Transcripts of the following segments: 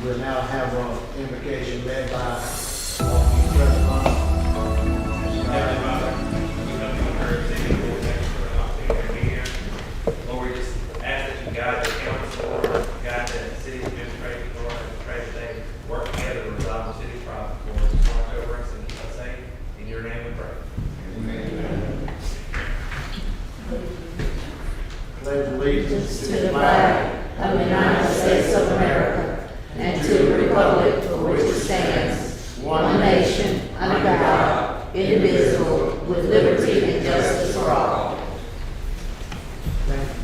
We'll now have an invocation led by President. Lord, we just ask that you guide the council, guide the city administrative board, and pray that they work together to resolve the city's problems. Lord, just watch over us and keep us safe. In your name we pray. Amen. Pledge allegiance To the flag of the United States of America and to the republic for which it stands, one nation, under God, indivisible, with liberty and justice for all. Thank you.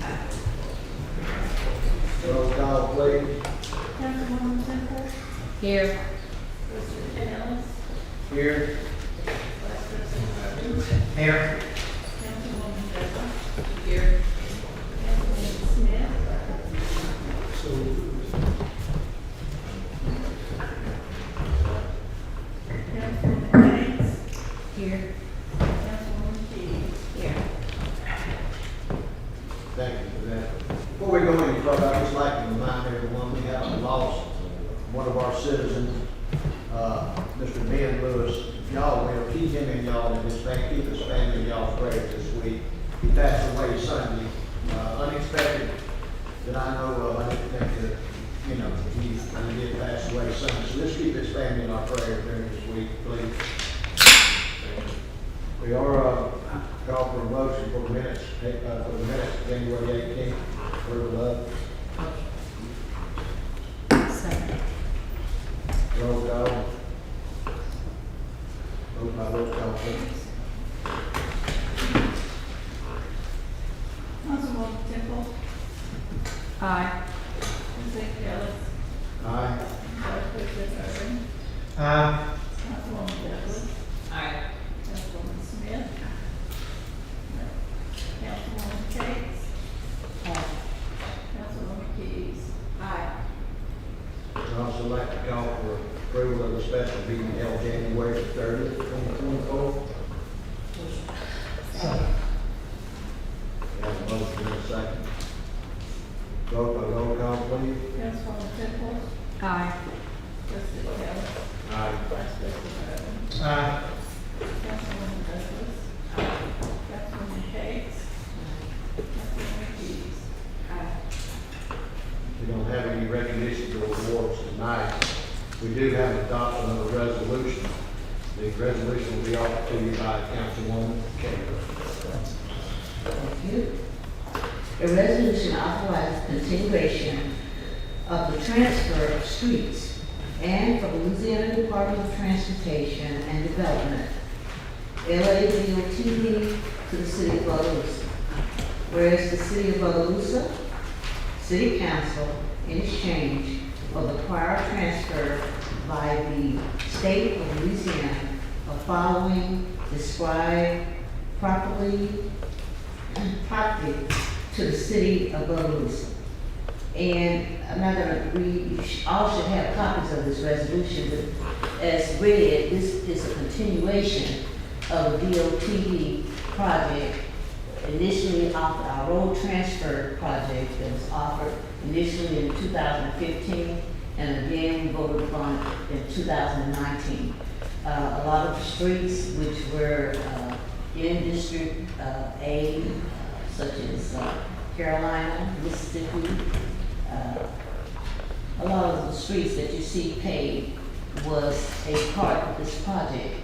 Thank you. Roll call, please. Councilwoman Temple, Here. President Ellis, Here. Vice President Rogers, Here. Councilwoman Douglas. Here. Councilwoman Smith. Councilwoman Hayes. Here. Councilwoman Keyes. Here. Thank you for that. Before we go any further, I'd just like to remind everyone we have lost one of our citizens, Mr. Ben Lewis. Y'all will keep him in y'all and keep his family in y'all's prayers this week. He passed away Sunday, unexpected that I know of. I didn't think that, he did pass away Sunday. So let's keep his family in our prayers during this week, please. We are call for a motion for the minutes, January 18th. Approval of. Second. Roll call. Vote by roll call, please. Councilwoman Temple, Aye. President Ellis, Aye. Vice President Irving, Aye. Councilwoman Douglas, Aye. Councilwoman Smith, Councilwoman Cates, Councilwoman Keyes. Aye. I'd also like to call for approval of the special meeting held January 30th, 2024. Have a motion in a second. Vote by roll call, please. Councilwoman Temple, Aye. President Ellis, Aye. Vice President Irving, Aye. Councilwoman Douglas, Councilwoman Cates, Councilwoman Keyes. We don't have any recognitions or awards tonight. We do have adoption of a resolution. The resolution will be offered to you by Councilwoman Cagle. Thank you. A resolution authorizes continuation of the transfer of streets and for the Louisiana Department of Transportation and Development, LADOTD, to the city of Bogalusa. Whereas the city of Bogalusa, City Council, in exchange for the prior transfer by the state of Louisiana of following described property to the city of Bogalusa. And I'm not going to read, you all should have copies of this resolution, but as read, this is a continuation of the DOTD project, initially offered, our road transfer project that was offered initially in 2015, and again we voted upon it in 2019. A lot of the streets which were in District A, such as Carolina, Mississippi, a lot of the streets that you see paved was a part of this project.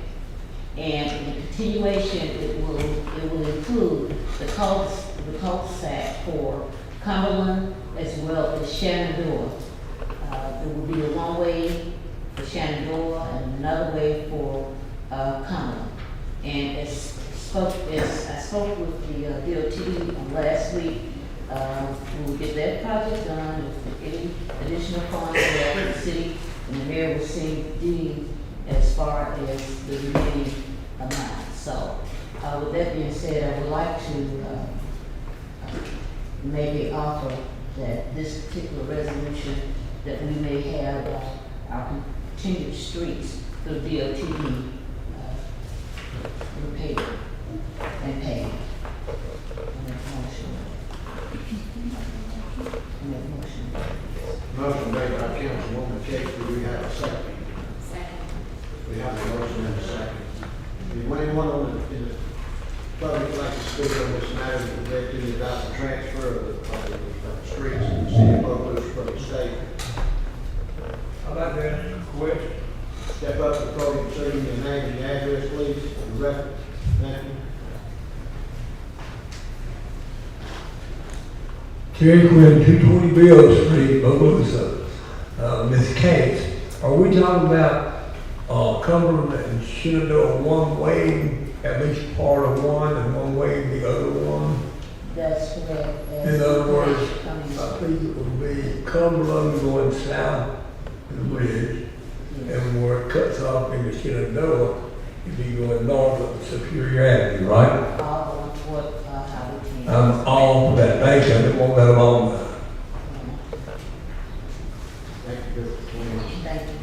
And in continuation, it will include the cul-de-sac for Cumberland as well as Shenandoah. There will be a one-way for Shenandoah and another way for Cumberland. And as I spoke with the DOT last week, we will get that project done. If any additional funds for the city, and the mayor will see D as far as the remaining amount. So, with that being said, I would like to make an offer that this particular resolution, that we may have our continued streets through DOT repaired and paid. Motion made by Councilwoman Cates, do we have a second? Second. We have a motion and a second. Is anyone on the, in the public like to speak on this matter directly about the transfer of the streets in the city of Bogalusa from the state? I'd like to ask a question. Step up to the podium, say your name and your address, please, for the record. Thank you. Terry Quinn, 220 Bill Street, Bogalusa. Ms. Cates, are we talking about Cumberland and Shenandoah one way, at least part of one, and one way the other one? That's correct. In other words, Coming. I think it would be Cumberland going south to the bridge, and where it cuts off into Shenandoah, it'd be going north of Superior Avenue, right? All on toward, Highway 10. I'm all for that. Thank you. I didn't want that alone. Thank you, Mr. Quinn. Thank you.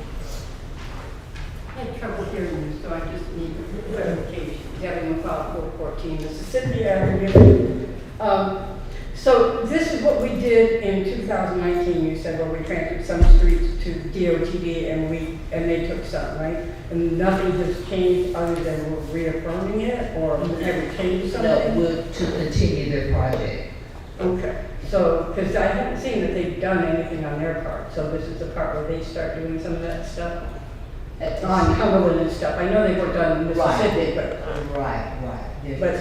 I had trouble hearing you, so I just need clarification. Devin McLeod, 414 Mississippi Avenue. So this is what we did in 2019, you said, where we transferred some streets to DOTD and they took some, right? And nothing has changed other than we're reaffirming it, or have we changed No, something? we're to continue their project. Okay, so, because I haven't seen that they've done anything on their part, so this is the part where they start doing some of that stuff? On Cumberland and stuff, I know they worked on Mississippi, but Right. But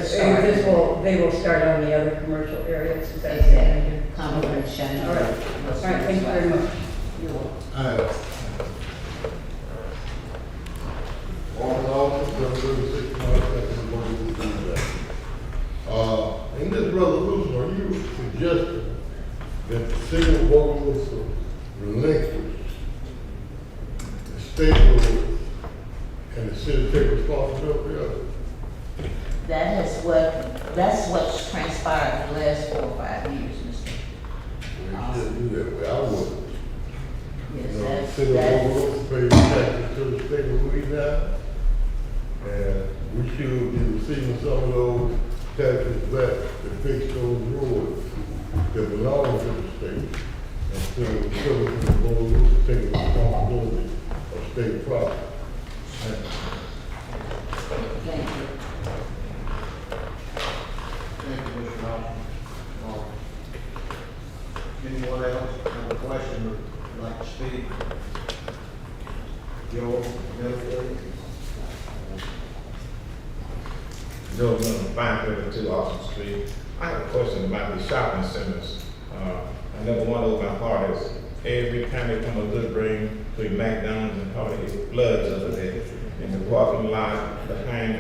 they will start on the other commercial areas, is that? Exactly. Cumberland, Shenandoah. All right, all right, thank you very much. You're welcome. In this resolution, are you suggesting that the city of Bogalusa relinquish the state road and the city take responsibility of it? That's what's transpired in the last 4 or 5 years, Mr. We should do that way. I would. Yes, You know, the that's, city of Bogalusa pays taxes to the state of Louisiana, and we should be receiving some of those taxes back to fix those roads that belong to the state, instead of the citizens of Bogalusa taking responsibility of state property. thank you. Thank you, Mr. Robinson. Anyone else have a question or would like to speak? Joel, Milford? Joe Miller, 532 Austin Street. I have a question about the shopping centers. I never won over my heart is every time they come a good bring to McDonald's and Hardy, it floods over there. In the parking lot, behind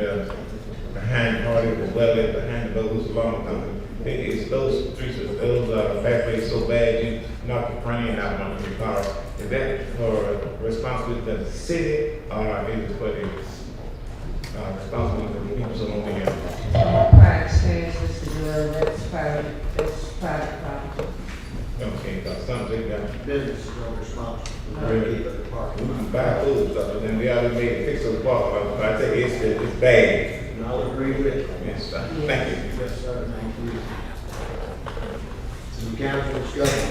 Hardy, the Wellet, behind the Bogalusa Lawn Company. It's those streets, those factories so bad you knock your brain out of your car. Is that for responsibility of the city or is it for the responsibility for the people over here? From my prior experience, Mr. Doyle, that's private property. Okay, because some they got, Businesses are responsible for Really? the parking. we can buy food stuff, and then they already made it fix those parking lots, but I think it's bad. And I'll agree with you. Yes, sir. Thank you. Yes, sir, thank you. Some council discussion.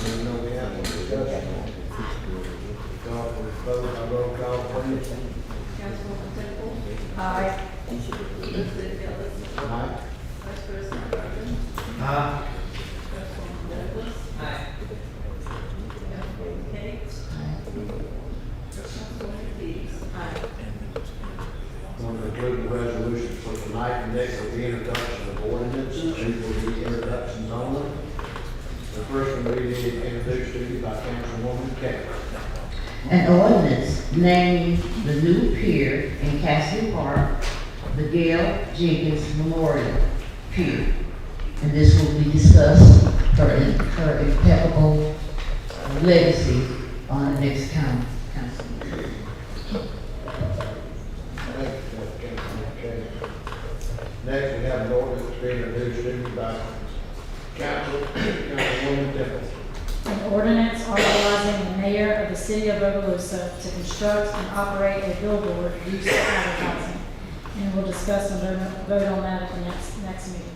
You know we have a discussion. Call for the vote, I roll call, please. Councilwoman Temple, Aye. President Ellis, Aye. Vice President Garvin, Councilwoman Douglas. Councilwoman Cates, Councilwoman Dees. Going to include the resolution for tonight, and next will be introduction of ordinances. These will be introductions only. The first one we need introduced to you by Councilwoman Cates. An ordinance naming the new pier in Cassidy Park, the Gail Jenkins Memorial Pier. And this will be discussed, her impeccable legacy on the next council. Next, we have an ordinance being introduced to you by Councilwoman Temple. An ordinance authorizing the mayor of the city of Bogalusa to construct and operate a billboard used for advertising. And we'll discuss and vote on that at the next meeting.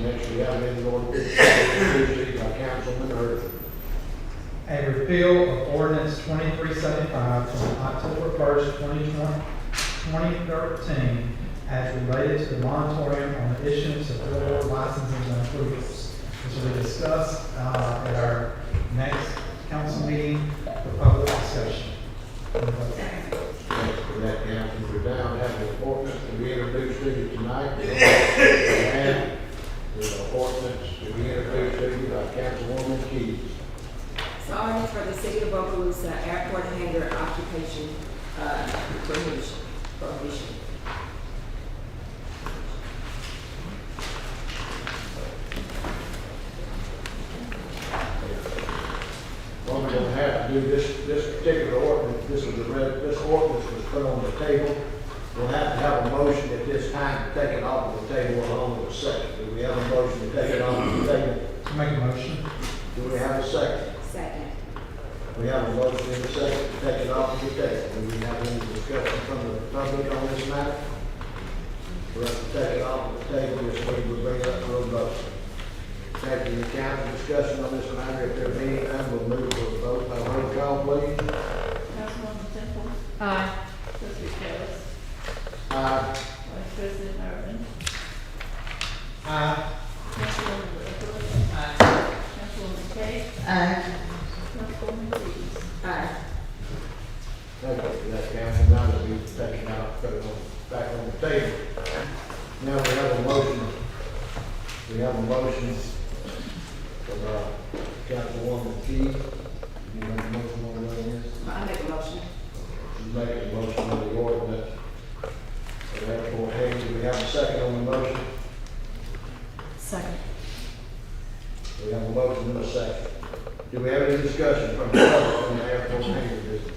Next, we have an ordinance introduced by Councilman Earth. A repeal of ordinance 2375 from October 1st, 2013, as related to the moratorium on the issuance of billboard licenses and approvals. This will be discussed at our next council meeting for public discussion. Next, for that council, we're down, have an ordinance to be introduced to you tonight. And the ordinance to be introduced to you by Councilwoman Keys. It's ordinance for the city of Bogalusa airport hangar occupation, prohibition. What we're gonna have to do, this particular ordinance, this ordinance was put on the table. We'll have to have a motion at this time to take it off of the table along with a second. Do we have a motion to take it off of the table? Make a motion. Do we have a second? Second. We have a motion and a second to take it off of the table. Do we have any discussion from the public on this matter? For us to take it off of the table, this week we'll bring it up for a vote. Thank you, council discussion on this matter. If there be none, we'll move to a vote by roll call, please. Councilwoman Temple. Aye. Trustee Ellis. Aye. Vice President Irvin. Aye. Councilwoman Douglas. Councilwoman Kate. Aye. Councilwoman Keys. Aye. Thank you for that, council. Now that we've taken out, put it back on the table. Now we have a motion. We have a motion from Councilwoman Keys. You make a motion on this? I make a motion. She's making a motion on the ordinance. So therefore, hey, do we have a second on the motion? Second. We have a motion and a second. Do we have any discussion from the public on the airport hangar business?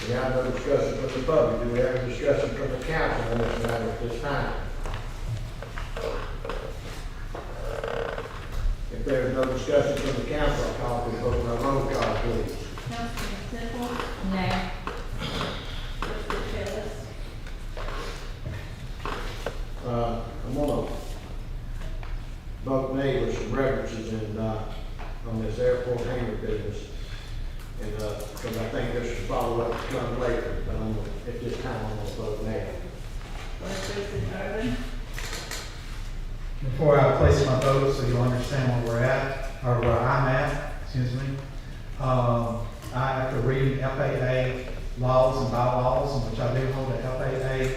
We have no discussion from the public. Do we have a discussion from the council on this matter at this time? If there is no discussion from the council, I'll call for the vote by roll call, please. Councilwoman Temple. Nay. Trustee Ellis. I'm gonna vote nay with some references on this airport hangar business. And, because I think there's some follow-up to come later, but at this time, I'm gonna vote nay. Vice President Irvin. Before I place my vote, so you'll understand where we're at, or where I'm at, excuse me. I have to read FAA laws and bylaws, in which I do hold a FAA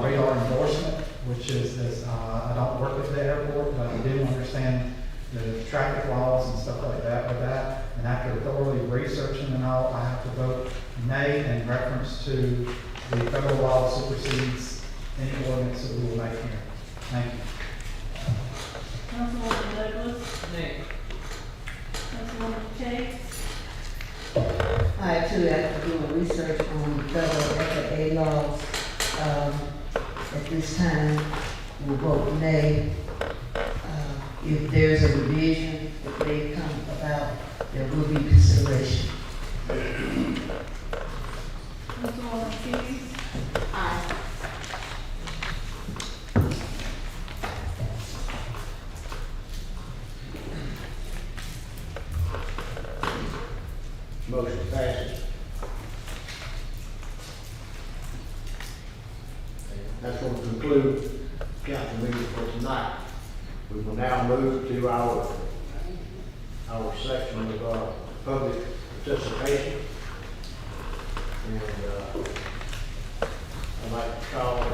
radar endorsement, which is this, I don't work at the airport, but I do understand the traffic laws and stuff like that with that. And after thoroughly researching and all, I have to vote nay in reference to the federal law supersedes any ordinance that we will make here. Thank you. Councilwoman Douglas. Nay. Councilwoman Kate. I too have to do a research on federal FAA laws. At this time, we'll vote nay. If there's a revision that may come about, there will be consideration. Councilwoman Keys. Aye. Motion passes. That's going to conclude council meeting for tonight. We will now move to our section of public participation. And I'd like to call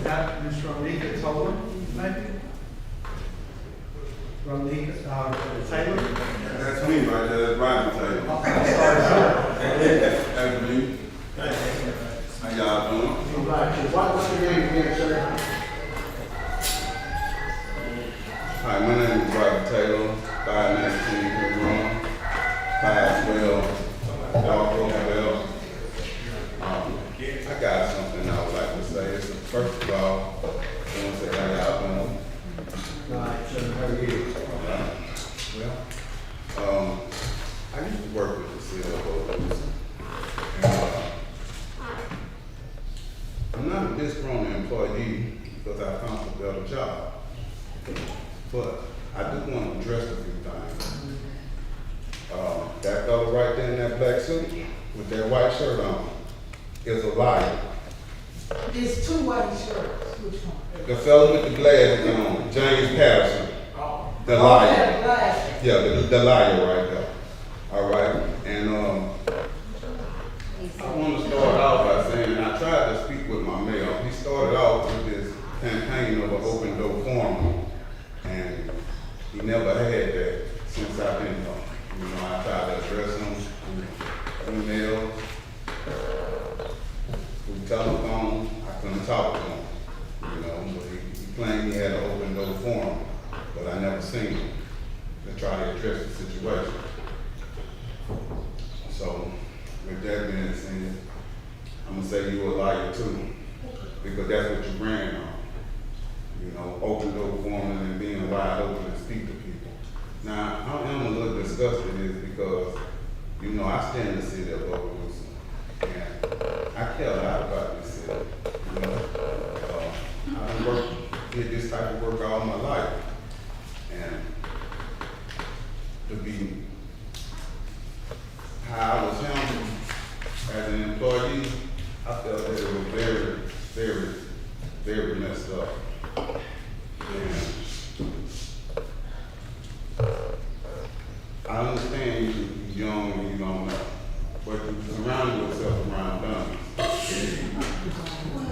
Got Ms. Ronika Tolan, maybe? Ronika, Taylor? That's me right there, that's Roger Taylor. I'm sorry, sir. That's me. How y'all doing? what's your name again, sir? Hi, my name is Roger Taylor, 519 Hill Run, 512 Dogville. I got something I would like to say. First of all, I want to say how y'all doing. leave because I found a better job. But I do want to address a few things. That fellow right there in that black suit with that white shirt on is a liar. There's two white shirts, which one? The fellow with the glasses on, James Patterson, the liar. Yeah, the liar right there. All right, and I want to start off by saying I tried to speak with my mayor. He started off with this campaign of an open door forum, and he never had that since I've been here. You know, I tried to address him through email, through telephone. I couldn't talk to him. You know, but he claimed he had an open door forum, but I never seen him to try to address the situation. So, with that being said, I'm gonna say you a liar too, because that's what you ran on. You know, open door forum and being wide open to speak to people. Now, I am a little disgusted is because, you know, I stay in the city of Bogalusa, and I care a lot about this city. You know, I've did this type of work all my life, and to be how I was handled as an employee, I felt that it was very, very, very messed up. And I understand you're young and you don't know, but you surround yourself around dummies.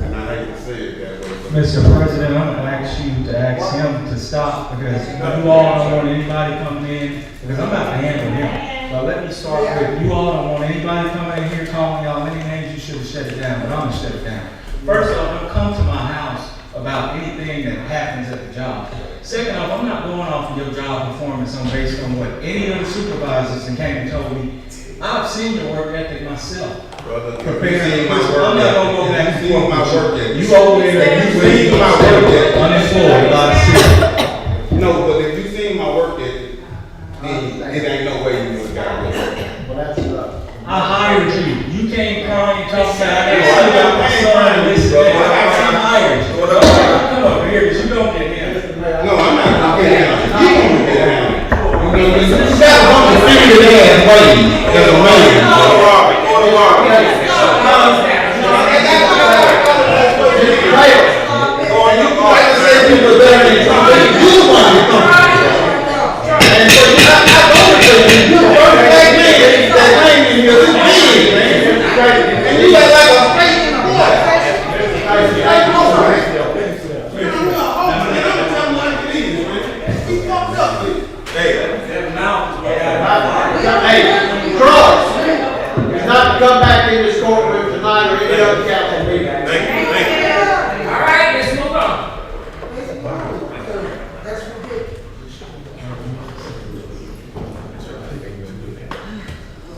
And I hate to say it that way, but Mr. President, I'm gonna ask you to ask him to stop because you all don't want anybody coming in, because I'm not handling him. But let me start with, you all don't want anybody coming in here calling y'all many names, you should have shut it down, but I'm gonna shut it down. First off, don't come to my house about anything that happens at the job. Second off, I'm not going off of your job performance based on what any other supervisors that came and told me. I've seen your work ethic myself. brother, Preparing, my work I'm not gonna go back and forth. my work ethic. You over there, you seen my work ethic. unemployed, by the city. No, but if you seen my work ethic, then it ain't no way you would have got rid of it. Well, that's, I hired you. You came crying, you talking about, I got my son and this and that. I hired you. Come over here, because you don't get him. No, I'm not gonna get down. You gonna get down. You know, you got a bunch of figured ass ways as a man. And you got like a fake Hey, Cross, he's not to come back in this courtroom tonight or any other council meeting. Thank you. All right, let's move on.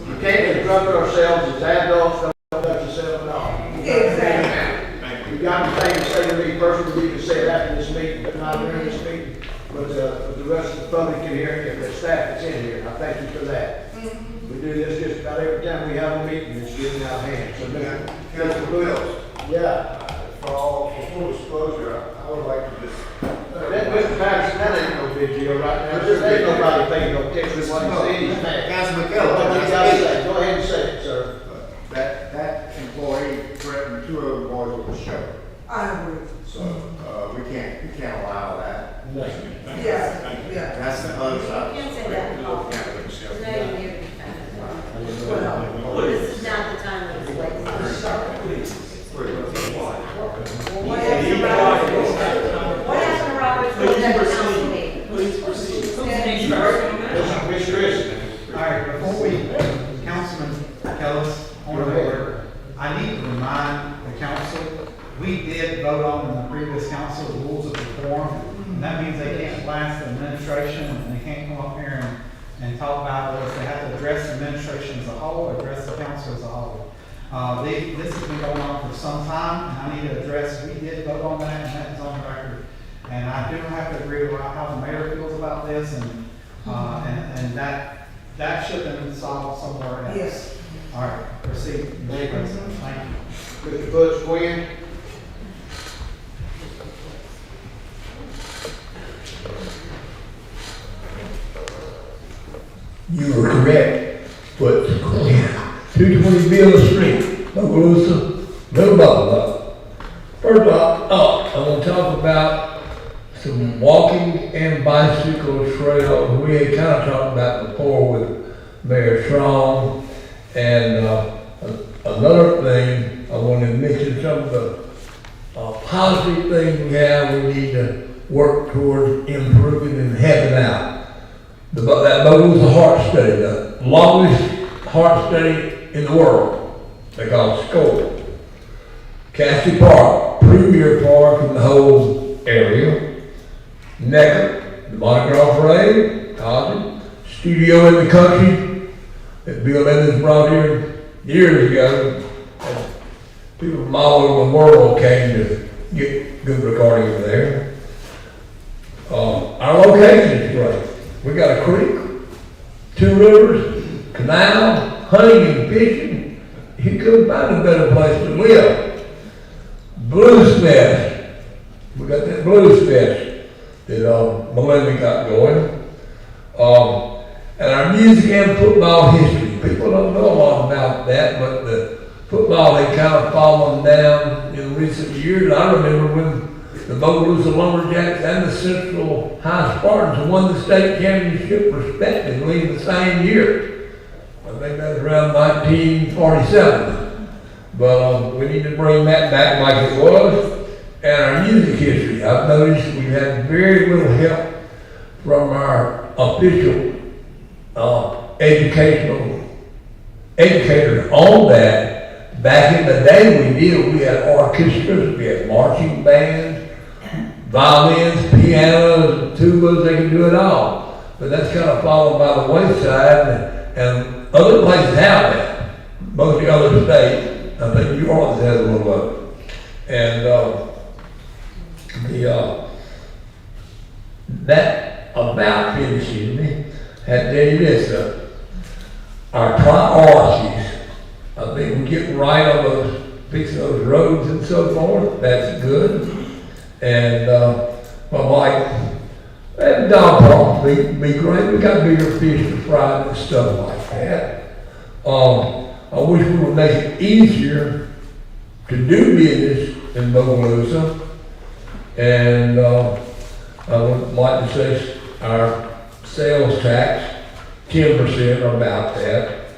You can't instruct ourselves as adults, don't conduct yourself at all. Exactly. You got to say to me personally, you can say it after this meeting, but not during this meeting. But the rest of the public can hear it, if the staff is in here. I thank you for that. We do this just about every time we have a meeting, it's getting out of hand. So, Councilman Williams, yeah. for full disclosure, I would like to just. That, Mr. Patterson, that ain't no big deal right now. There ain't nobody paying no attention to what he's saying, he's mad. Councilman What Keller, you gotta say, go ahead and say it, sir. that employee threatened two other boys with a show. I agree. So, we can't allow that. Yeah, yeah. That's the other side. You can't say that. Well, This is not the time that it's like. What happened to Robert? Please proceed. Mr. Chris. All right, before we, Councilman Kellis, on the order, I need to remind the council, we did vote on in the previous council the rules of reform, and that means they can't blast the administration, and they can't come up here and talk about us. They have to address the administration as a whole, address the council as a whole. This has been going on for some time, and I need to address, we did vote on that, and that is on the record. And I do have to agree with how the mayor feels about this, and that should have been solved somewhere else. Yes. All right, proceed, Mr. President. Thank you. Mr. Butch Quinn. You were correct, but 220 Bill Street, Bogalusa, no blah. First off, I want to talk about some walking and bicycle trails. We had kind of talked about before with Mayor Strong. And another thing, I want to mention some of the positive things we have. We need to work towards improving and having out. That Bogalusa heart study, the longest heart study in the world. They call it SCORE. Cassie Park, premier park in the whole area. Necker, the Mardi Gras Parade, Cosby, studio in the country that Bill Evans brought here years ago. And people from all over the world came to get good recording over there. Our location is great. We got a creek, 2 rivers, canal, hunting and fishing. You couldn't find a better place to live. Blues Fest. We got that Blues Fest that Melinda got going. And our music and football history. People don't know a lot about that, but the football had kind of fallen down in recent years. I remember when the Bogalusa Lumberjacks and the Central High Spartans won the state championship respectively in the same year. I think that was around 1947. But we need to bring that back like it was. And our music history, I've noticed we've had very little help from our official educators on that. Back in the day we had orchestras, we had marching bands, violins, pianos, tubas, they can do it all. But that's kind of fallen by the wayside, and other places have that. Most of the other states, I think New Orleans has a little of it. And that about finishing had Daddy this our priorities. I think we get right on those, fixing those roads and so forth. That's good. And my wife, that dog park be great. We got bigger fish to fry and stuff like that. I wish we would make it easier to do business in Bogalusa. And I would like to say our sales tax, 10% or about that.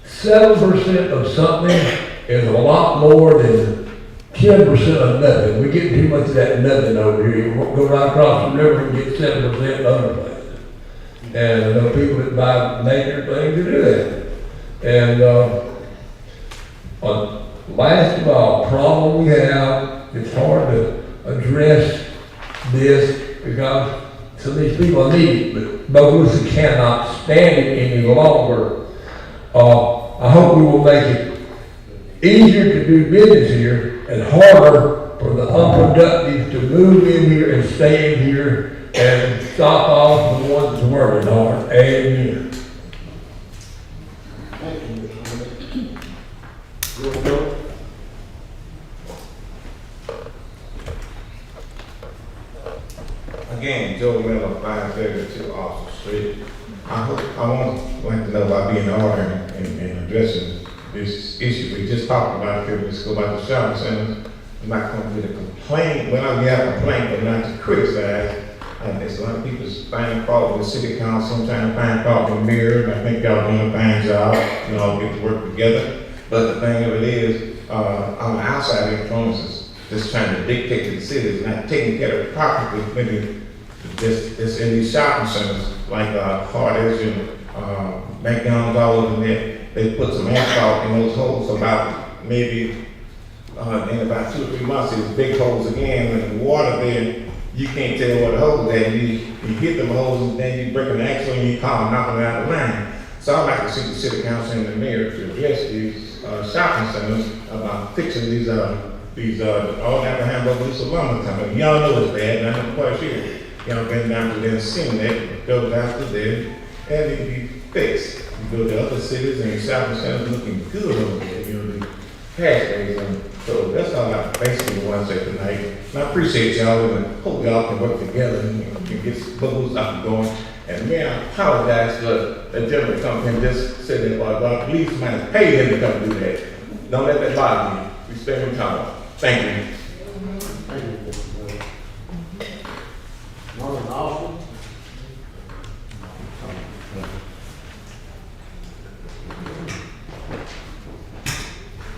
7% of something is a lot more than 10% of nothing. We get too much of that nothing over here. You go right across the river and get 7% in other places. And I know people that buy major things to do that. And last of all, problem we have, it's hard to address this because some of these people need it, but Bogalusa cannot stand it any longer. I hope we will make it easier to do business here and harder for the unproductive to move in here and stay in here and stop off the ones that's working hard. Amen. Again, Joe Miller, 532 Austin Street. I want to know about being in order and addressing this issue. We just talked about it. Let's go back to shopping centers. I'm not going to get a complaint. Well, we have a complaint, but not to criticize. There's a lot of people finding fault with the city council, trying to find fault with the mayor. And I think y'all doing a fine job. You all get to work together. But the thing of it is, on the outside influences, just trying to dictate to the city, not taking care of the property, maybe this in these shopping centers, like Hardage and McDonald's all over there. They put some asphalt in those holes about maybe in about 2 or 3 months, there's big holes again, and the water there, you can't tell where the holes at. You hit them holes and then you break an axle and you call knocking it out of the line. So I'd like to see the city council and the mayor to address these shopping centers about fixing these all that behind Bogalusa lumber company. Y'all know it's bad, and I'm quite sure y'all been down to there and seen that, go down to there, and it be fixed. You go to other cities and shopping centers looking good over there, you know, the pathways. And so that's all I basically want to say tonight. And I appreciate y'all, and hope y'all can work together and get Bogalusa up and going. And may I apologize for the gentleman come and just sit there, but please, man, pay him to come do that. Don't let that bother you. We spend him time. Thank you. Thank you, Mr. Boyd. Norman Austin?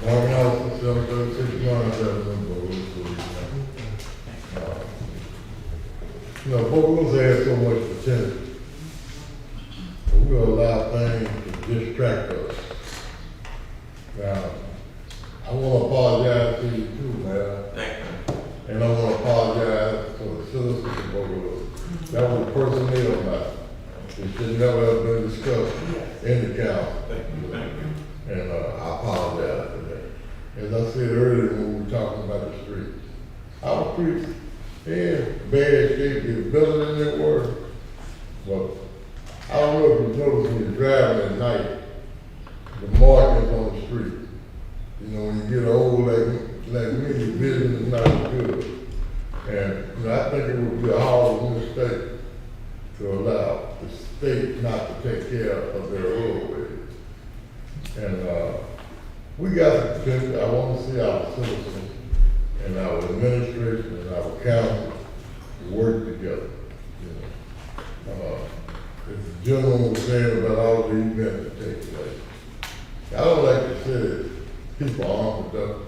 Marvin Austin, 736 Lawrence Avenue, Bogalusa. You know, Bogalusa has so much potential. But we allow things to distract us. Now, I want to apologize to you too, man. Thank you. And I want to apologize to the citizens of Bogalusa. That was a personnel matter. It should never have been discussed in the council. Thank you. Thank you. And I apologize for that. As I said earlier when we were talking about the streets, our streets, they're in bad shape, they're better than they were. But I don't know if you notice when you're driving at night, the markings on the street. You know, when you get old like me, your vision is not as good. And you know, I think it would be a horrible mistake to allow the state not to take care of their roadways. And we got the potential. I want to see our citizens and our administration and our council work together. You know, as the gentleman was saying about all the events that take place, I don't like to say that people aren't productive.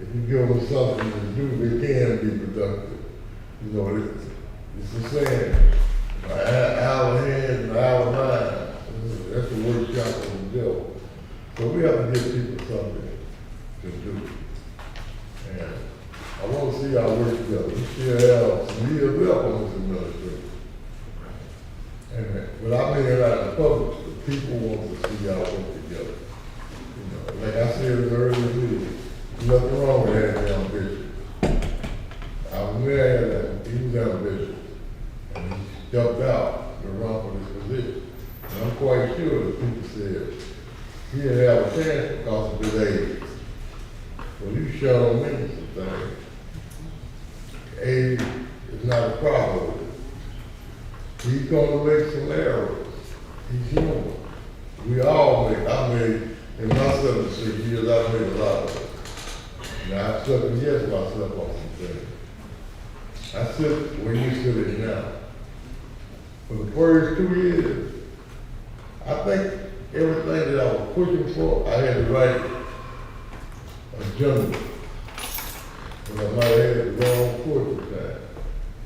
If you give them something to do, they can be productive. You know, it's the saying, our hands and our minds. That's the workshop of the devil. So we have to give people something to do. And I want to see our work together. We still have some years left on this administration. But I mean it out in the public, the people want to see our work together. You know, like I said in the early meeting, there's nothing wrong with having ambition. Our mayor, he was ambitious. And he stepped out to run for this position. And I'm quite sure that people said he didn't have a chance because of his age. Well, you shown me some things. Age is not a problem with it. He's gonna make some errors. He's human. We all make, I made, in my 76 years, I made a lot of it. Now, I second guess myself on some things. I sit where you sitting now. For the first 2 years, I think everything that I was pushing for, I had to write a journal. And I might have had the wrong course at the time.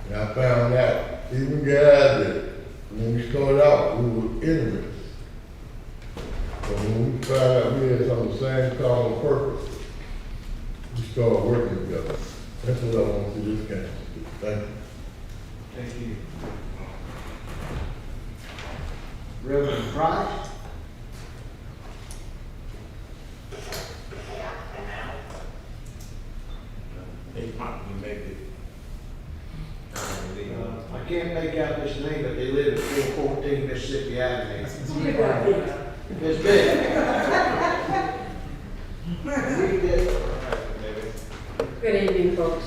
And I found out, even guys that, when we started out, we were enemies. But when we found out we had some of the same common purpose, we started working together. That's what I want to see this council do. Thank you. Thank you. Reverend Price? I can't make out this name, but they live at 414 Mississippi Avenue. It's big. Good evening, folks.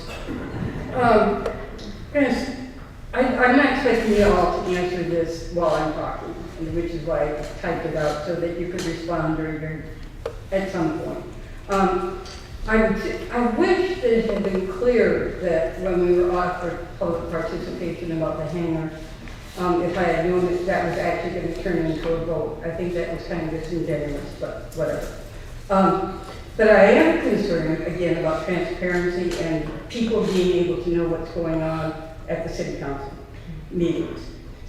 I'm not expecting you all to answer this while I'm talking, which is why I typed it out so that you could respond at some point. I wish that it had been clear that when we were offered public participation about the hangar, if I had known that that was actually going to turn into a vote. I think that was kind of disingenuous, but whatever. But I am concerned, again, about transparency and people being able to know what's going on at the city council meetings.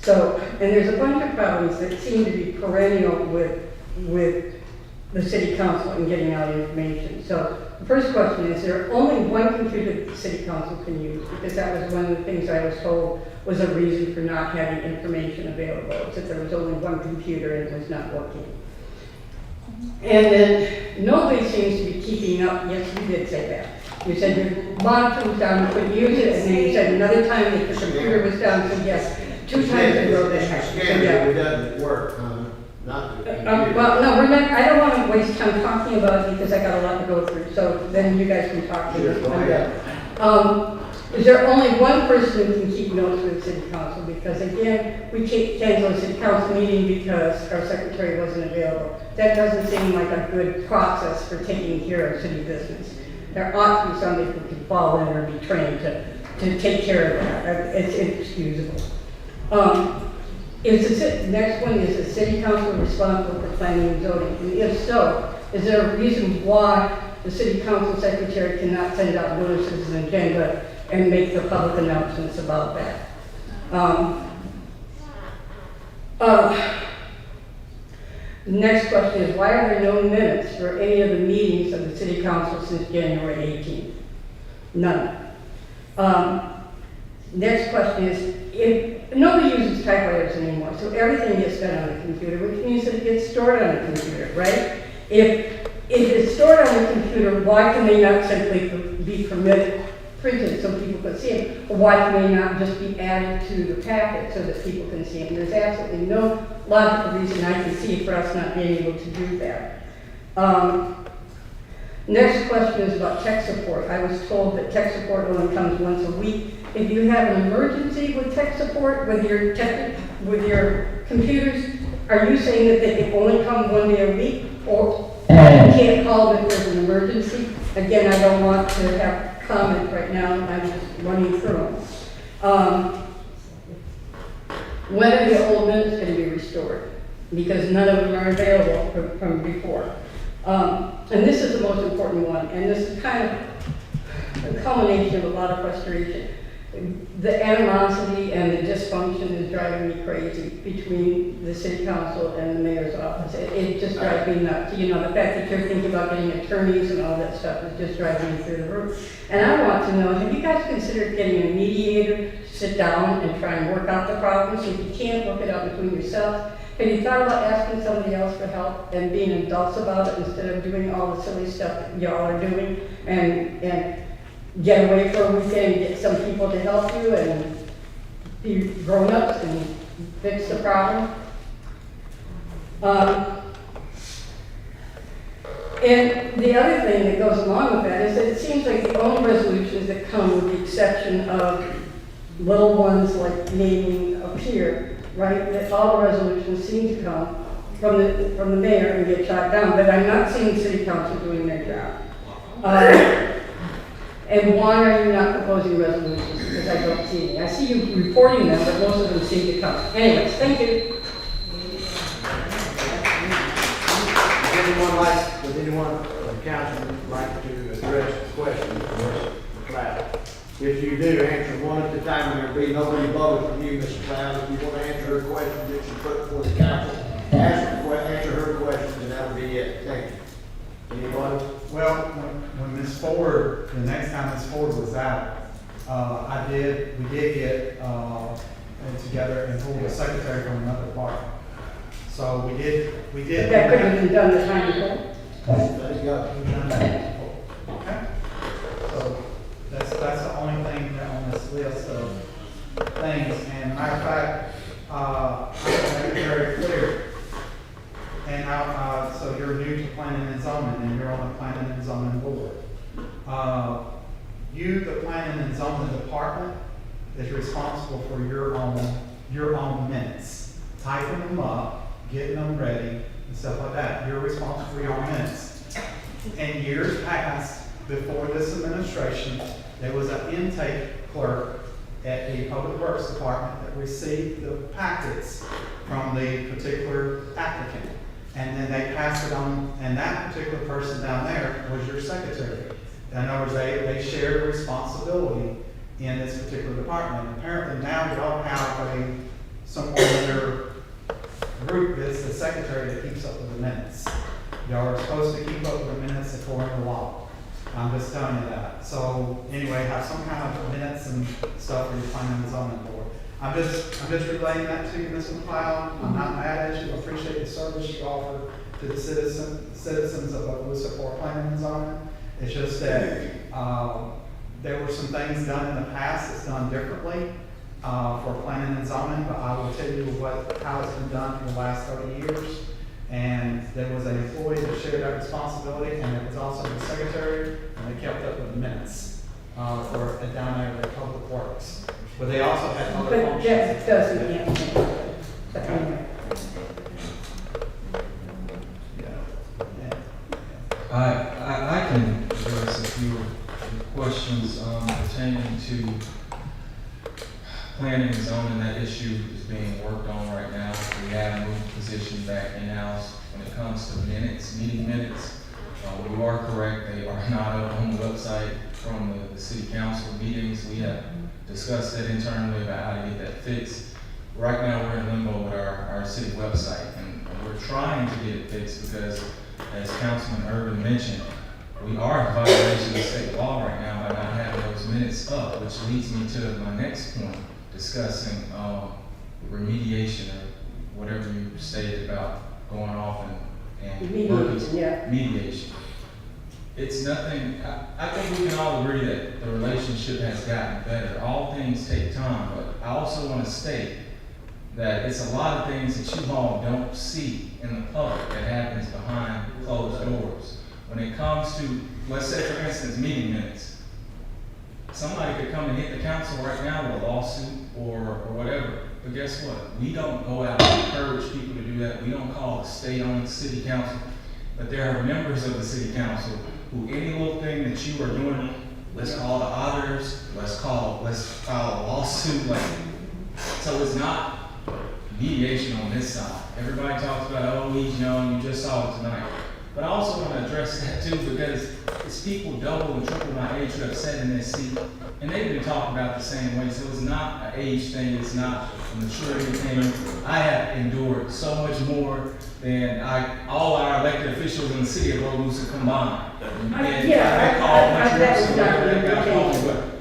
So, and there's a bunch of problems that seem to be perennial with the city council in getting out information. So the first question is there only one computer that the city council can use? Because that was one of the things I was told was a reason for not having information available, is that there was only one computer and it was not working. And then nobody seems to be keeping up. Yes, you did say that. You said your monitor was down, you couldn't use it, and then you said another time that the computer was down, so yes, 2 times in a row that happened. So, yeah. It doesn't work, not the Well, no, we're not, I don't want to waste time talking about it because I got a lot to go through, so then you guys can talk to Sure, go ahead. Is there only one person who can keep notes for the city council? Because again, we canceled the city council meeting because our secretary wasn't available. That doesn't seem like a good process for taking care of city business. There ought to be somebody who can fall in or be trained to take care of that. It's inexcusable. Next one, is the city council responsible for planning and zoning? And if so, is there a reason why the city council secretary cannot send out notices and agenda and make the public announcements about that? The next question is, why are there no minutes for any of the meetings of the city council since January 18th? None. Next question is, if nobody uses typewriters anymore, so everything gets done on the computer, which means that it gets stored on the computer, right? If it's stored on the computer, why can they not simply be printed so people can see them? Or why can they not just be added to the packet so that people can see them? There's absolutely no logical reason I can see for us not being able to do that. Next question is about tech support. I was told that tech support only comes once a week. If you have an emergency with tech support, with your computers, are you saying that they can only come one day a week? Or you can't call them if there's an emergency? Again, I don't want to have comment right now. I'm just running through them. When are the old minutes going to be restored? Because none of them are available from before. And this is the most important one, and this is kind of a culmination of a lot of frustration. The animosity and the dysfunction is driving me crazy between the city council and the mayor's office. It just drives me nuts. You know, the fact that you're thinking about getting attorneys and all that stuff is just driving me through the roof. And I want to know, have you guys considered getting a mediator to sit down and try and work out the problems? If you can't work it out between yourselves, have you thought about asking somebody else for help and being adults about it instead of doing all the silly stuff that y'all are doing and get away for a weekend and get some people to help you and be grown-ups and fix the problem? And the other thing that goes along with that is that it seems like the only resolutions that come, with the exception of little ones like naming a peer, right, that all the resolutions seem to come from the mayor and get shot down, but I'm not seeing the city council doing their job. And why are you not proposing resolutions? Because I don't see any. I see you reporting them, but most of them seem to come. Anyways, thank you. Would anyone on the council like to address the question from Mr. McLeod? If you do, answer one at a time, and there'll be nobody bothered from you, Mr. McLeod. If you want to answer her question that she put before the council, answer her question, and that'll be it. Thank you. Anybody? Well, when Ms. Ford, the next time Ms. Ford was out, we did get together and pull the secretary from another department. So we did. But that could have been done the time before. There you go. Okay. So that's the only thing on this list of things. And matter of fact, I want to make it very clear. And so you're new to planning and zoning, and you're on the planning and zoning board. The planning and zoning department is responsible for your own minutes, typing them up, getting them ready, and stuff like that. You're responsible for your own minutes. In years past, before this administration, there was an intake clerk at the Public Works Department that received the packets from the particular applicant. And then they passed it on, and that particular person down there was your secretary. In other words, they shared a responsibility in this particular department. Apparently now we all have someone in your group that's the secretary that keeps up with the minutes. Y'all are supposed to keep up with the minutes according to law. I'm just telling you that. So anyway, have some kind of minutes and stuff for your planning and zoning board. I'm just relaying that to you, Ms. McLeod. I'm not mad at you. I appreciate the service you offer to the citizens of Bogalusa for planning and zoning. It's just that there were some things done in the past that's done differently for planning and zoning, but I will tell you how it's been done for the last 30 years. And there was an employee that shared that responsibility, and it was also the secretary, and they kept up with the minutes. for down there at Public Works. But they also had other But functions. Jeff doesn't answer. But anyway. I can address a few questions pertaining to planning and zoning. That issue is being worked on right now. We have moved position back in-house. When it comes to minutes, meeting minutes, you are correct, they are not up on the website from the city council meetings. We have discussed that internally about how to get that fixed. Right now, we're in limbo with our city website, and we're trying to get it fixed because, as Councilman Urban mentioned, we are in violation of state law right now by not having those minutes up, which leads me to my next point, discussing remediation or whatever you stated about going off and Mediation, yeah. mediation. It's nothing, I think we can all agree that the relationship has gotten better. All things take time, but I also want to state that it's a lot of things that you all don't see in the public that happens behind closed doors. When it comes to, let's say for instance, meeting minutes, somebody could come and hit the council right now with a lawsuit or whatever. But guess what? We don't go out and encourage people to do that. We don't call the state on the city council. But there are members of the city council who any little thing that you are doing, let's call the auditors, let's file a lawsuit. So it's not mediation on this side. Everybody talks about, oh, he's young, you just saw it tonight. But I also want to address that too, because it's people double and triple my age who have sat in this seat, and they've been talking about the same way. So it's not an age thing, it's not a maturity thing. I have endured so much more than all our elected officials in the city of Bogalusa combined. But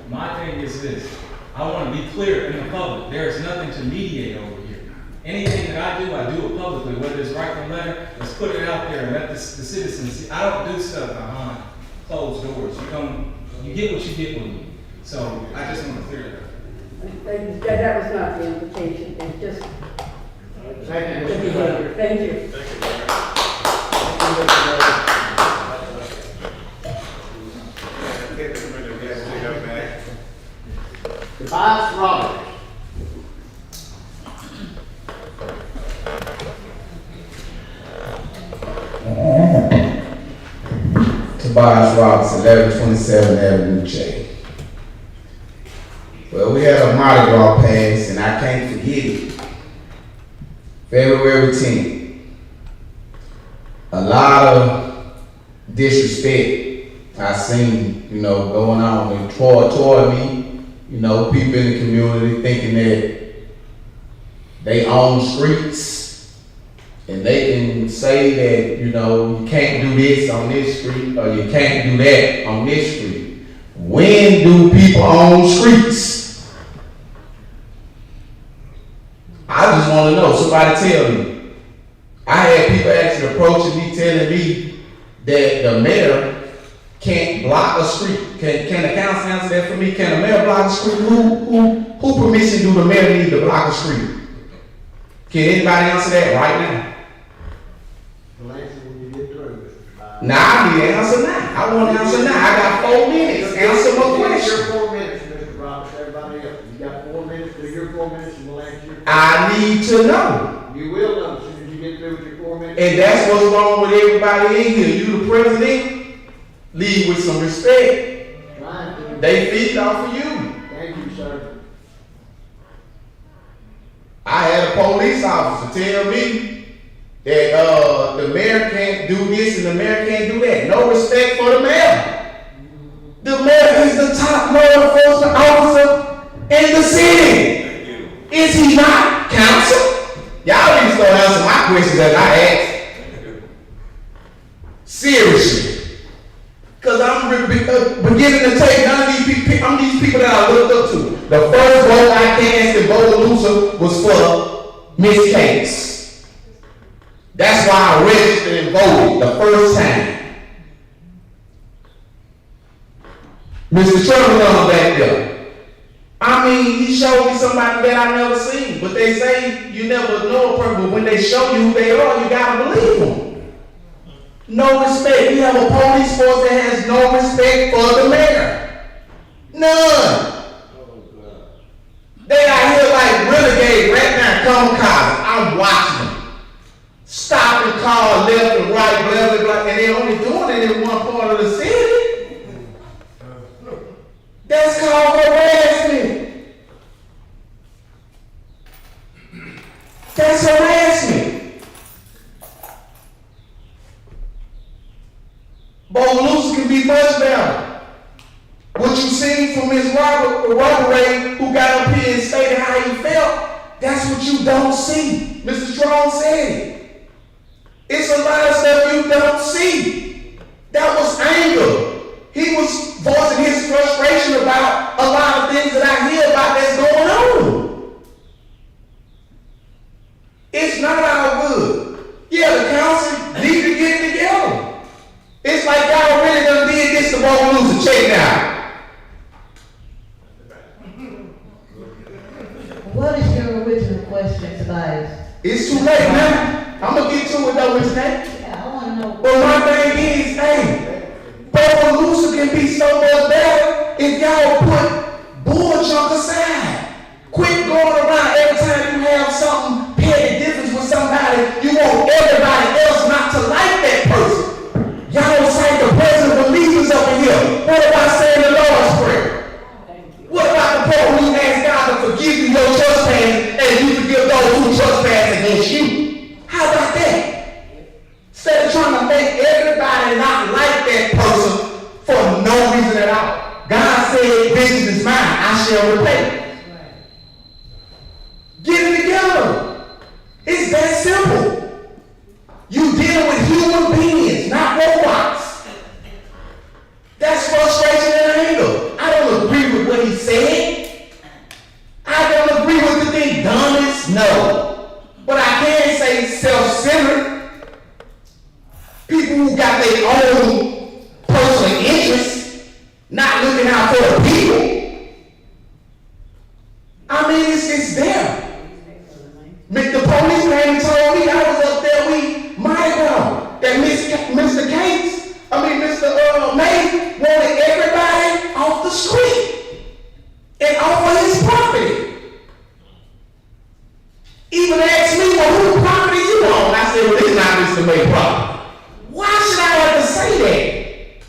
my thing is this, I want to be clear in the public, there is nothing to mediate over here. Anything that I do it publicly, whether it's writing a letter, let's put it out there and let the citizens see. I don't do stuff behind closed doors. You get what you get with me. So I just want to clear that up. That was not the implication, it's just. Thank you, the Mr. behavior. Thank you. Tobias Roberts. Tobias Roberts, 1127 Avenue J. Well, we had a Mardi Gras pass, and I can't forget it. February 10th. A lot of disrespect I seen, going on and toward me. People in the community thinking that they own streets and they can say that, you can't do this on this street or you can't do that on this street. When do people own streets? I just want to know. Somebody tell me. I had people actually approaching me telling me that the mayor can't block a street. Can the council answer that for me? Can the mayor block a street? Who permission do the mayor need to block a street? Can anybody answer that right now? We'll answer when you get through. Nah, I need to answer now. I want to answer now. I got 4 minutes. Answer my question. Your 4 minutes, Mr. Roberts, everybody else. You got 4 minutes, do your 4 minutes and we'll answer your. I need to know. You will know as soon as you get through with your 4 minutes. And that's what's wrong with everybody in here. You the president, lead with some respect. They feed off of you. Thank you, sir. I had a police officer tell me that the mayor can't do this and the mayor can't do that. No respect for the mayor. The mayor is the top law enforcement officer in the city. Is he not, council? Y'all need to start answering my questions that I ask. Seriously. Because I'm beginning to take none of these people that I looked up to. The first vote I cast in Bogalusa was for Miss Cates. That's why I registered and voted the first time. Mr. Trump come back there. I mean, he showed me somebody that I never seen. But they say you never know a person, but when they show you who they are, you gotta believe them. No respect. We have a police force that has no respect for the mayor. None. They out here like renegade right now, come cars. I'm watching them. Stop and call left and right, blah, blah, blah, and they're only doing it in one part of the city. That's called harassment. That's harassment. Bogalusa can be much better. What you seen from Ms. Robert Ray, who got up here and stated how he felt, that's what you don't see. Mr. Strong said it. It's a lot of stuff you don't see. That was anger. He was voicing his frustration about a lot of things that I hear about that's going on. It's not all good. Yeah, the council need to get it together. It's like y'all really done did this to Bogalusa. Check it out. What is your original question, Tobias? It's too late now. I'm gonna get to it though, Miss Nate. Yeah, I want to know. But my thing is, hey, Bogalusa can be so much better if y'all put bull junk aside. Quit going around every time you have something petty difference with somebody, you want everybody else not to like that person. Y'all don't say the present believers up in here. What about saying the Lord's Prayer? What about the people who ask God to forgive you your trespasses and you forgive those who trespass against you? How about that? Instead of trying to make everybody not like that person for no reason at all. God said, vengeance is mine, I shall repay. Get it together. It's that simple. You deal with human beings, not robots. That's frustration and anger. I don't agree with what he said. I don't agree with the thing dumbest, no. But I can say self-centered. People who got their own personal interests, not looking out for the people. I mean, it's there. The police came and told me, I was up there, my God, that Mr. May wanted everybody off the street and off of his property. Even asked me, well, whose property you on? I said, well, it's not Mr. May property. Why should I have to say that?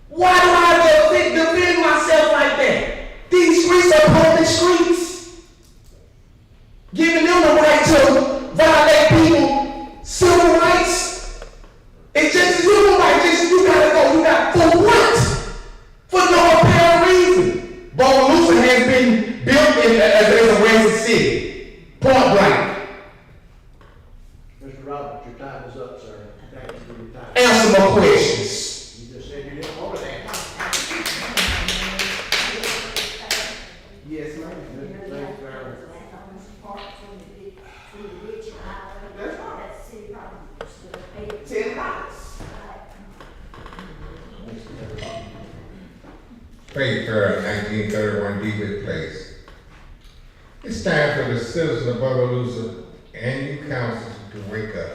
Why do I have to defend myself like that? These streets are public streets. Giving them the right to violate people, civil rights. It's just human rights. Just you gotta go. You got for what? For no apparent reason. Bogalusa has been built as a racist city. Point blank. Mr. Roberts, your time is up, sir. Thank you for your time. Answer my questions. You just said you didn't want to answer. Yes, ma'am. Thank you very much. Faith Fair, 1931 Dewitt Place. It's time for the citizens of Bogalusa and you councils to wake up.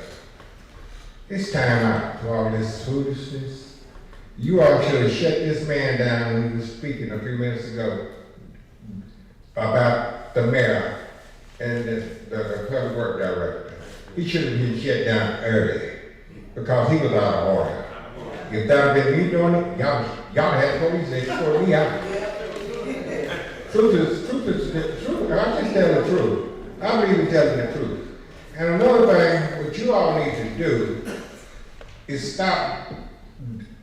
It's time out for all this foolishness. You all should have shut this man down when he was speaking a few minutes ago about the mayor and the public work director. He should have been shut down early because he was out of order. If that had been me doing it, y'all had police escort me out. Truth is the truth. I just tell the truth. I believe in telling the truth. And another thing, what you all need to do is stop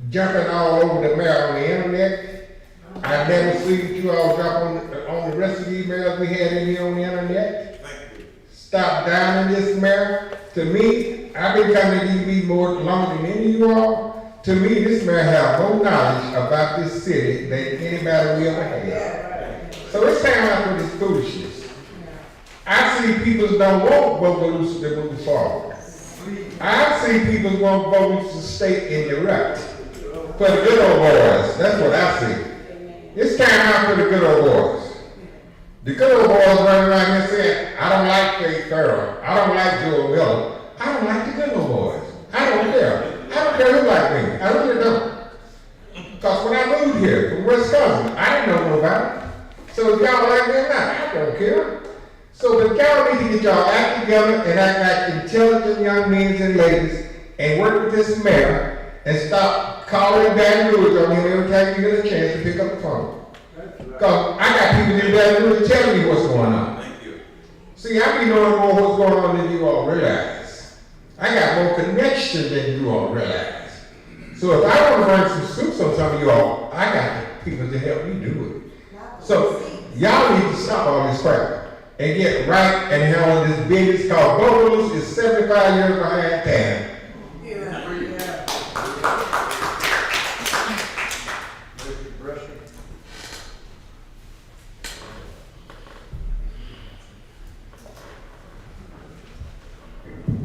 jumping all over the mayor on the internet. I've never seen you all drop on the rest of the emails we had in here on the internet. Stop downing this mayor. To me, I've been coming to DB more longer than any of you all. To me, this mayor has more knowledge about this city than anybody we ever had. So it's time out for this foolishness. I see people don't want Bogalusa to move forward. I see people want Bogalusa to stay in the rut. For the good old boys, that's what I see. It's time out for the good old boys. The good old boys running around here saying, I don't like Faith Farrell, I don't like Joe Miller, I don't like the good old boys. I don't care. I don't care who like me. I really don't. Because when I look new here from Wisconsin. I didn't know about it. So if y'all like me or not, I don't care. So but y'all need to get y'all act together and act like intelligent young men and ladies and work with this mayor and stop calling Baton Rouge on him every time you get a chance to pick up the phone. Because I got people in Baton Rouge telling me what's going on. Thank you. See, I be knowing more what's going on than you all realize. I got more connection than you all realize. So if I want to bring some soups on some of you all, I got the people to help me do it. So y'all need to stop all this crap and get right and handle this business called Bogalusa is 75 years behind time.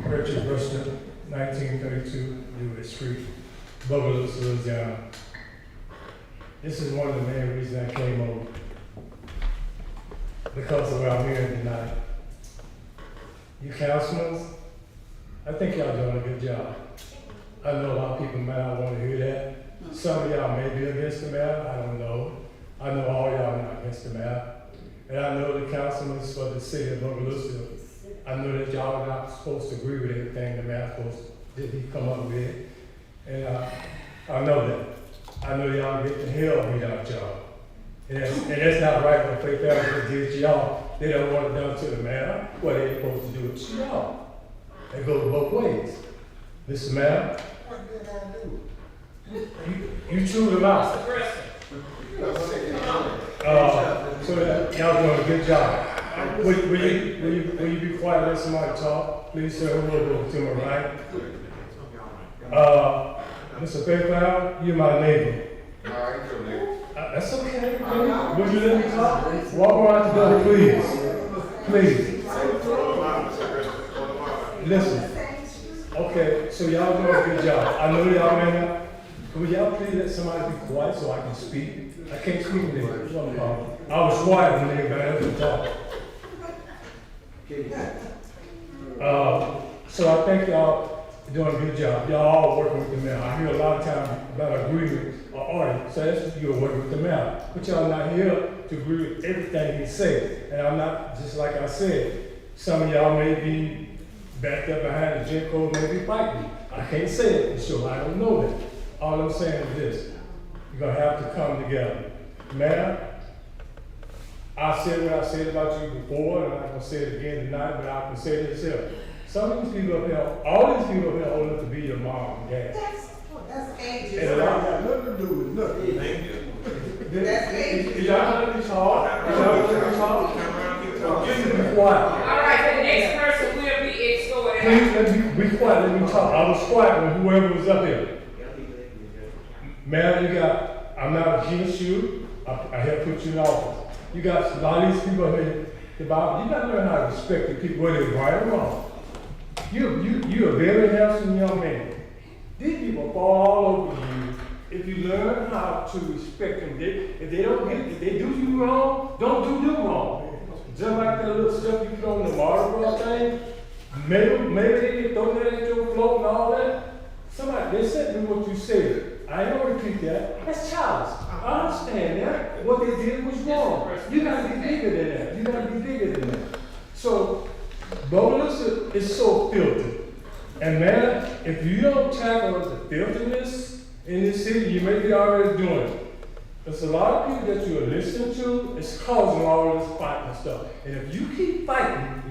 Richard Brewster, 1932 Lewis Street, Bogalusa, Louisiana. This is one of the main reasons I came over, because of what I'm hearing tonight. You councilmen, I think y'all doing a good job. I know a lot of people might not want to hear that. Some of y'all may be against the mayor, I don't know. I know all y'all are not against the mayor. And I know the councilmen for the city of Bogalusa, I know that y'all are not supposed to agree with everything the mayor's supposed to come up with. And I know that. I know y'all get the hell beat out y'all. And that's not right what Faith Family did to y'all. They don't want it done to the mayor. What they supposed to do it to y'all. They go both ways. Mr. Mayor, you chewed them out. So that y'all doing a good job. Will you be quiet, let somebody talk? Please, sir, who will go to my right? Mr. Faircloud, you're my neighbor. That's okay. Would you let me talk? Walk around the door, please. Please. Listen. Okay, so y'all doing a good job. I know y'all may not. Will y'all please let somebody be quiet so I can speak? I can't speak with them. I was quiet when they got up to talk. So I think y'all doing a good job. Y'all all working with the mayor. I hear a lot of times about agreement or argument. So that's you're working with the mayor. But y'all not here to agree with everything he said. And I'm not, just like I said, some of y'all may be backed up behind the gym code, may be fighting. I can't say it for sure. I don't know that. All I'm saying is this. You're gonna have to come together. Mayor, I said what I said about you before, and I'm not gonna say it again tonight, but I can say it myself. Some of these people up here, all these people up here old enough to be your mom and dad. That's ages. And a lot got nothing to do with nothing. Thank you. That's ages. Y'all gonna be talk? Y'all gonna be talk? Please be quiet. All right, the next person will be escorted. Please let me be quiet, let me talk. I was quiet when whoever was up here. Man, I'm not against you. I helped put you in office. You got a lot of these people here. You gotta learn how to respect the people, whether it's right or wrong. You're a very handsome young man. These people fall all over you. If you learn how to respect them, if they do you wrong, don't do them wrong. Just like that little stuff you put on the Marlboro thing. Maybe they get thrown that at your float and all that. Somebody, they said me what you said. I ain't gonna repeat that. That's childish. I understand that. What they did was wrong. You gotta be bigger than that. You gotta be bigger than that. So, Bogalusa is so filthy. And man, if you don't tackle the filthiness in this city, you may be already doing it. There's a lot of people that you're listening to, it's causing all this fighting and stuff. And if you keep fighting,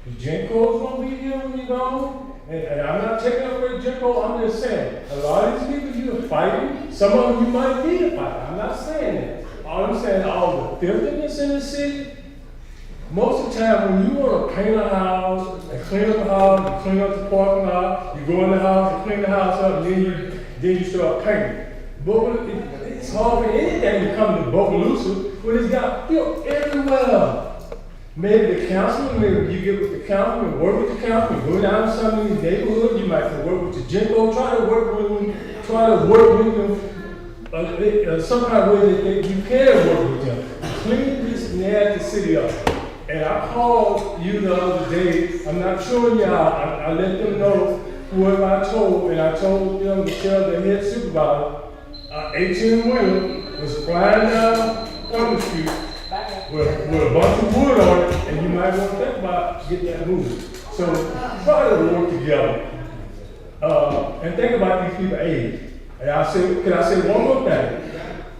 the Jenko's gonna be here when you're gone. And I'm not taking up for Jenko, I'm just saying, a lot of these people you're fighting, some of them you might be to fight. I'm not saying that. All I'm saying, all the filthiness in the city, most of the time when you want to paint a house and clean up the house, you clean up the parking lot, you go in the house and clean the house up, and then you start painting. But it's hard for anything to come to Bogalusa when it's got filth everywhere. Maybe the councilman, maybe you get with the councilman, work with the councilman, go down to some of these neighborhoods, you might can work with the Jenko, try to work with them, some kind of way that you can work with them. Clean this nasty city up. And I called you the other day, I'm not showing y'all, I let them know whoever I told, and I told them to tell the head supervisor, 18 winter was flying down Commerce Street with a bunch of wood on it, and you might want to think about getting that moving. So try to work together. And think about these people's age. And can I say one more thing?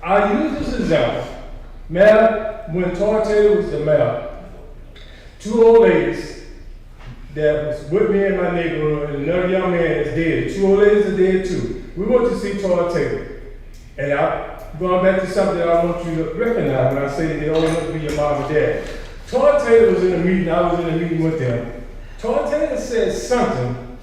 I use this example. Mayor, when Todd Taylor was the mayor, 2 old ladies that was with me in my neighborhood, and another young man is dead. 2 old ladies are dead too. We went to see Todd Taylor. And I'm going back to something that I want you to recognize when I say they always must be your mom and dad. Todd Taylor was in the meeting, I was in the meeting with them. Todd Taylor said something,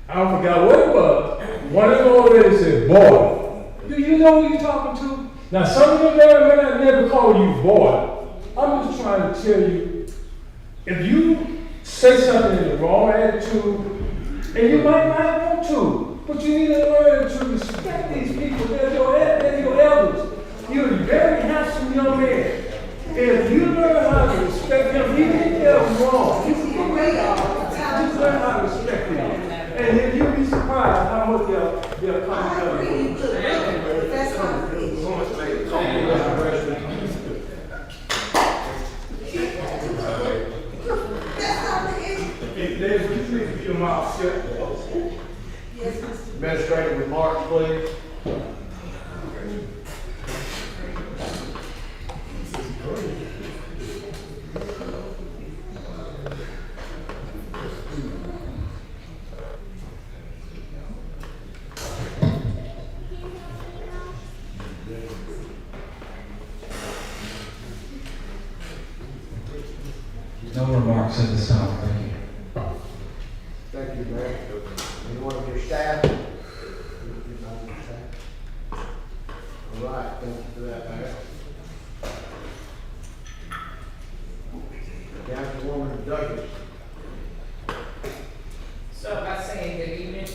I forgot what it was. One of the old ladies said, boy, do you know who you're talking to? Now some of you may not never call you boy. I'm just trying to tell you, if you say something in the wrong attitude, and you might not want to, but you need to learn to respect these people. They're your elders. You're a very handsome young man. If you learn how to respect them, even if they're wrong, you can go way off. Just learn how to respect them. And then you'll be surprised how much they'll come together. That's not Ladies, would you please keep your mouth shut? Yes, Mr. Administrative remarks, please. No remarks at this time, thank you. Thank you, Mayor. Anyone of your staff? All right, thank you for that, Mayor. Councilwoman Douglas. So by saying good evening,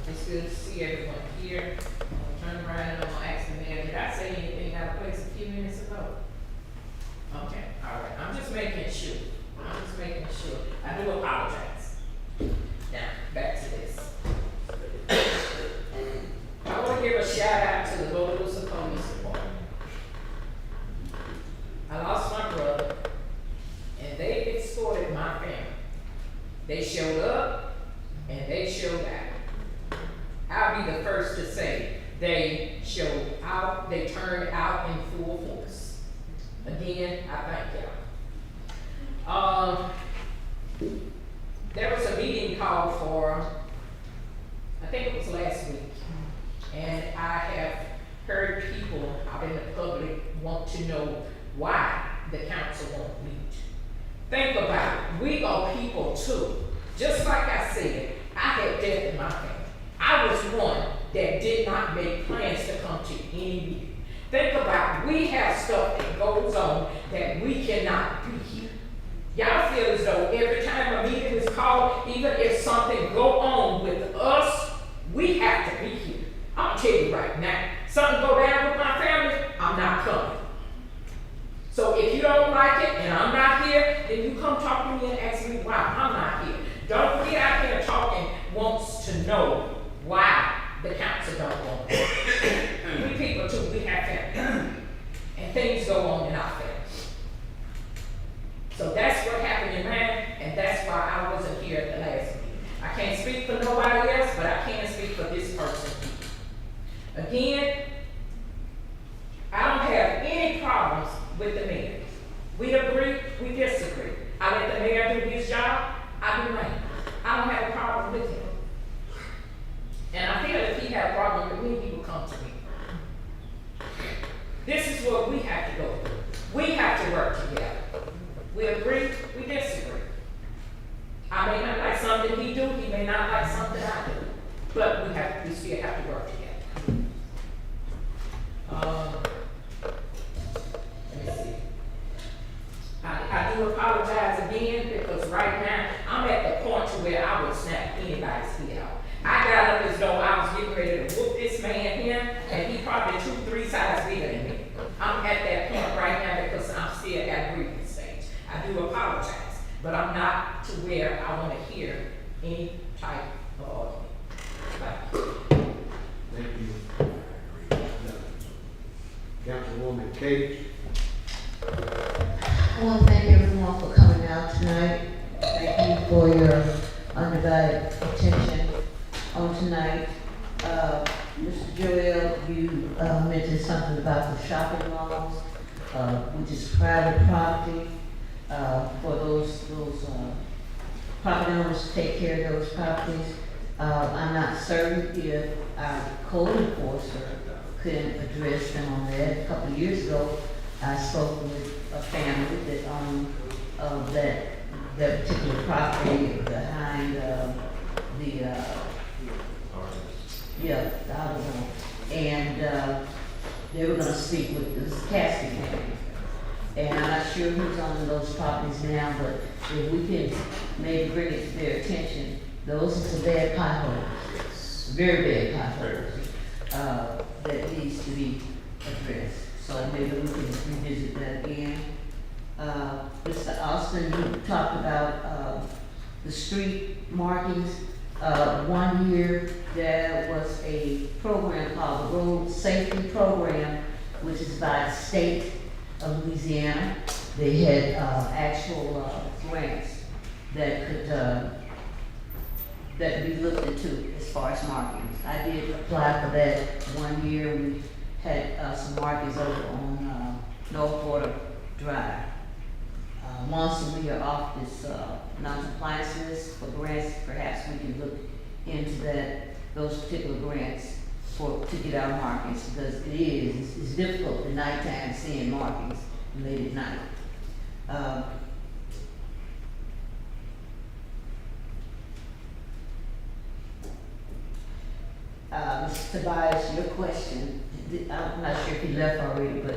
it's good to see everyone here. I'm turning around and I'm gonna ask the mayor, did I say anything out of place a few minutes ago? Okay, all right, I'm just making sure. I do apologize. Now, back to this. I want to give a shout out to the Bogalusa Police Department. I lost my brother, and they escorted my family. They showed up, and they showed out. I'll be the first to say they showed out, they turned out in full force. Again, I thank y'all. There was a meeting called for, I think it was last week, and I have heard people out in the public want to know why the council won't meet. Think about it, we are people too. Just like I said, I had death in my family. I was one that did not make plans to come to any meeting. Think about it, we have stuff that goes on that we cannot be here. Y'all feel as though every time a meeting is called, even if something go on with us, we have to be here. I'm gonna tell you right now, something go down with my family, I'm not coming. So if you don't like it and I'm not here, then you come talk to me and ask me why I'm not here. Don't get out here talking wants to know why the council don't want it. We people too, we have family. And things go on in our family. So that's what happened in mine, and that's why I wasn't here at the last meeting. I can't speak for nobody else, but I can speak for this person. Again, I don't have any problems with the mayor. We agree, we disagree. I let the mayor do his job, I do mine. I don't have a problem with him. And I feel if he had a problem with me, he would come to me. This is what we have to go through. We have to work together. We agree, we disagree. I may not like something he do, he may not like something I do. But we still have to work together. Let me see. I do apologize again because right now I'm at the point to where I would snap anybody's head off. I got up as though I was getting ready to whoop this man here, and he probably 2-3 sizes bigger than me. I'm at that point right now because I'm still at grievance stage. I do apologize, but I'm not to where I want to hear any type of argument. Thank you. I want to thank everyone for coming out tonight. Thank you for your undivided attention on tonight. Mr. Joel, you mentioned something about the shopping malls, which is private property, for those property owners to take care of those properties. I'm not certain if our code enforcer can address them on that. A couple of years ago, I spoke with a family that owned that particular property behind the AutoZone. And they were gonna speak with this casting company. And I'm not sure who's on those properties now, but if we can maybe bring it to their attention, those are some bad potholes, very bad potholes, that needs to be addressed. So maybe we can revisit that again. Mr. Austin, you talked about the street markings. 1 year there was a program called the Road Safety Program, which is by the state of Louisiana. They had actual grants that could be looked into as far as markings. I did apply for that 1 year. We had some markings over on North Border Drive. Once we are off this non-compliance list for grants, perhaps we can look into those particular grants to get our markings, because it's difficult at nighttime seeing markings late at night. Mr. Tobias, your question, I'm not sure if he left already, but